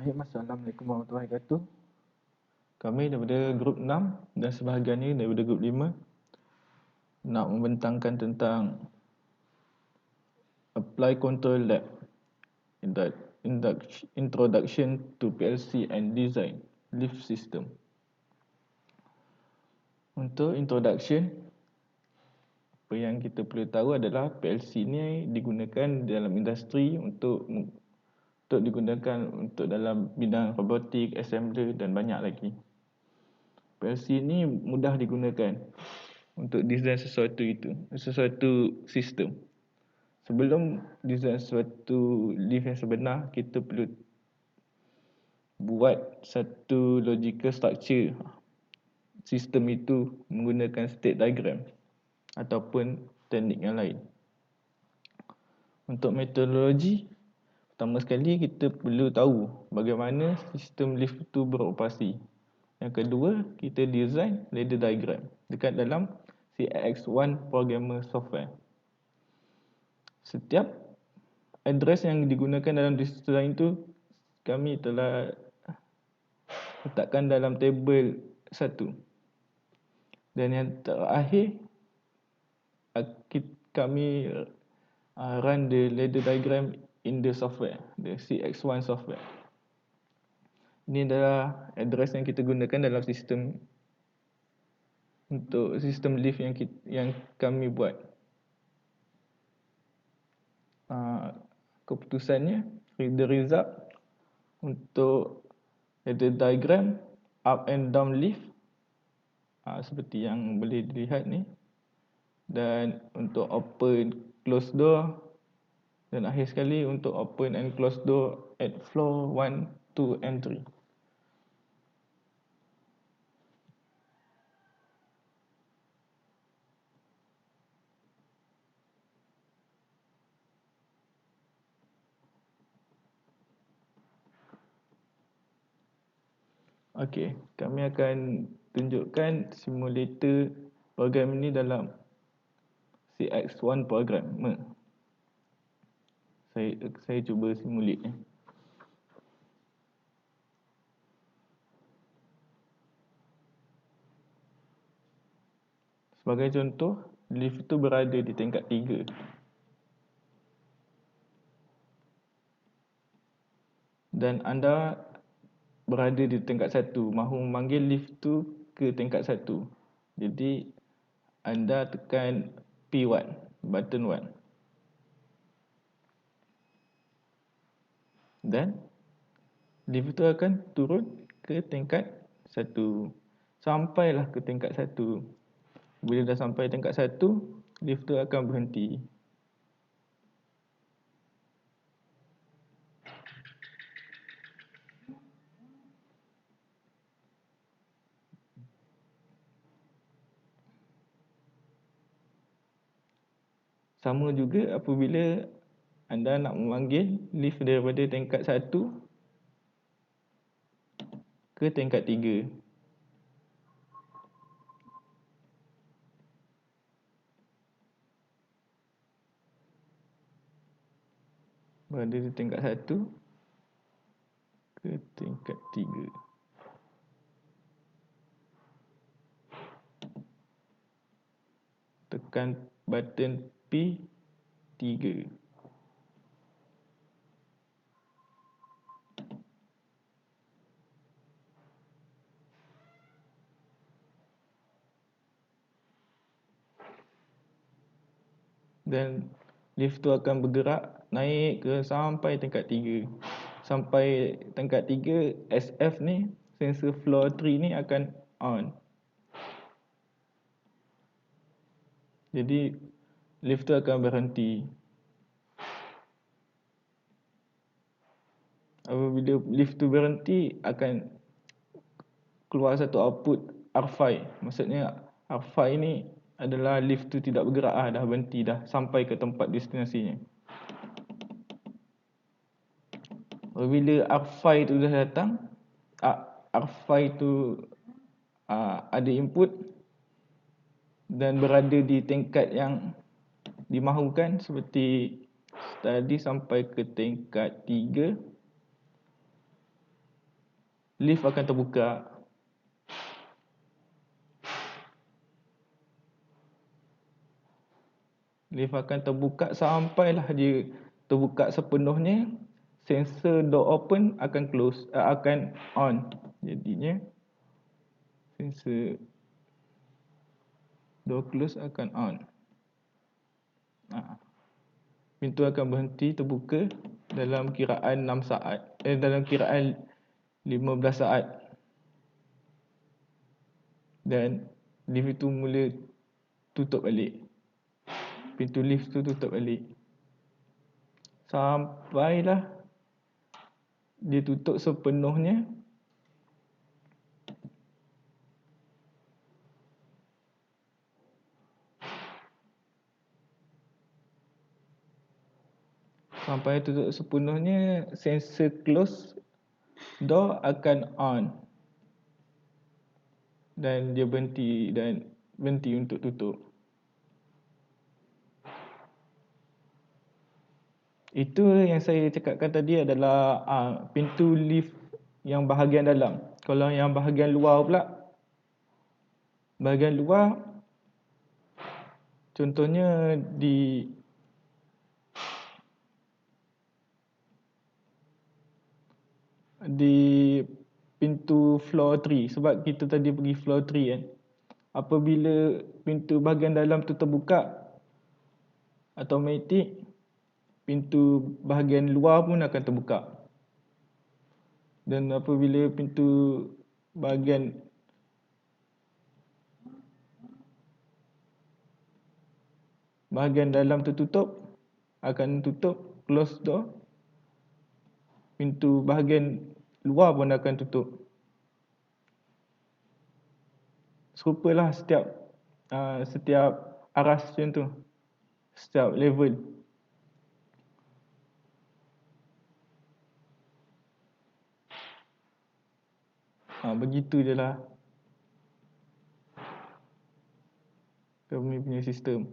Bismillahirrahmanirrahim. Assalamualaikum warahmatullahi wabarakatuh. Kami daripada grup 6 dan sebahagiannya daripada grup 5 nak membentangkan tentang Apply Control Lab, Introduction to PLC and Design Lift System. Untuk introduction, apa yang kita perlu tahu adalah PLC ni digunakan dalam industri untuk digunakan untuk dalam bidang robotik, assembler dan banyak lagi. PLC ni mudah digunakan untuk design sesuatu sistem. Sebelum design sesuatu lift yang sebenar, kita perlu buat satu logical structure sistem itu menggunakan state diagram ataupun teknik yang lain. Untuk metodologi, pertama sekali kita perlu tahu bagaimana sistem lift itu beroperasi. Yang kedua, kita design ladder diagram dekat dalam CX1 programmer software. Setiap address yang digunakan dalam design itu kami telah letakkan dalam table 1. Dan yang terakhir, kami run the ladder diagram in the software, the CX1 software. Ini adalah address yang kita gunakan dalam sistem untuk sistem lift yang kami buat. Keputusannya, the result untuk ladder diagram up and down lift seperti yang boleh dilihat ni, dan untuk open close door, dan akhir sekali untuk open and close door at floor 1, 2 and 3. Okey, kami akan tunjukkan simulator program ini dalam CX1 programmer. Saya cuba simulate. Sebagai contoh, lift itu berada di tingkat 3. Dan anda berada di tingkat 1, mahu memanggil lift tu ke tingkat 1. Jadi anda tekan P1, button 1. Dan lift tu akan turun ke tingkat 1. Sampailah ke tingkat 1. Bila dah sampai tingkat 1, lift tu akan berhenti. Sama juga apabila anda nak memanggil lift daripada tingkat 1 ke tingkat 3. Berada di tingkat 1 ke tingkat 3. Tekan button P3. Dan lift tu akan bergerak naik ke sampai tingkat 3. Sampai tingkat 3, SF ni, sensor floor 3 ni akan on. Jadi lift tu akan berhenti. Apabila lift tu berhenti, akan keluar satu output R5. Maksudnya R5 ni adalah lift tu tidak bergerak, dah berhenti, dah sampai ke tempat destinasinya. Apabila R5 tu dah datang, R5 tu ada input dan berada di tingkat yang dimahukan seperti tadi sampai ke tingkat 3. lift akan terbuka. Lift akan terbuka sampailah dia terbuka sepenuhnya. Sensor door open akan close, akan on. Jadinya sensor door close akan on. Pintu akan berhenti terbuka dalam kiraan 6 saat. Dalam kiraan 15 saat. Dan lift itu mula tutup balik. Pintu lift tu tutup balik. Sampailah dia tutup sepenuhnya. Sampai tutup sepenuhnya, sensor close door akan on. Dan dia berhenti untuk tutup. Itu yang saya cakapkan tadi adalah pintu lift yang bahagian dalam. Kalau yang bahagian luar pula, bahagian luar contohnya di pintu floor 3, sebab kita tadi pergi floor 3 kan. Apabila pintu bahagian dalam tu terbuka, automatik pintu bahagian luar pun akan terbuka. Dan apabila pintu bahagian dalam tertutup, akan tutup, close door. Pintu bahagian luar pun akan tutup. Serupalah setiap aras macam tu, setiap level. Begitu je lah kami punya sistem.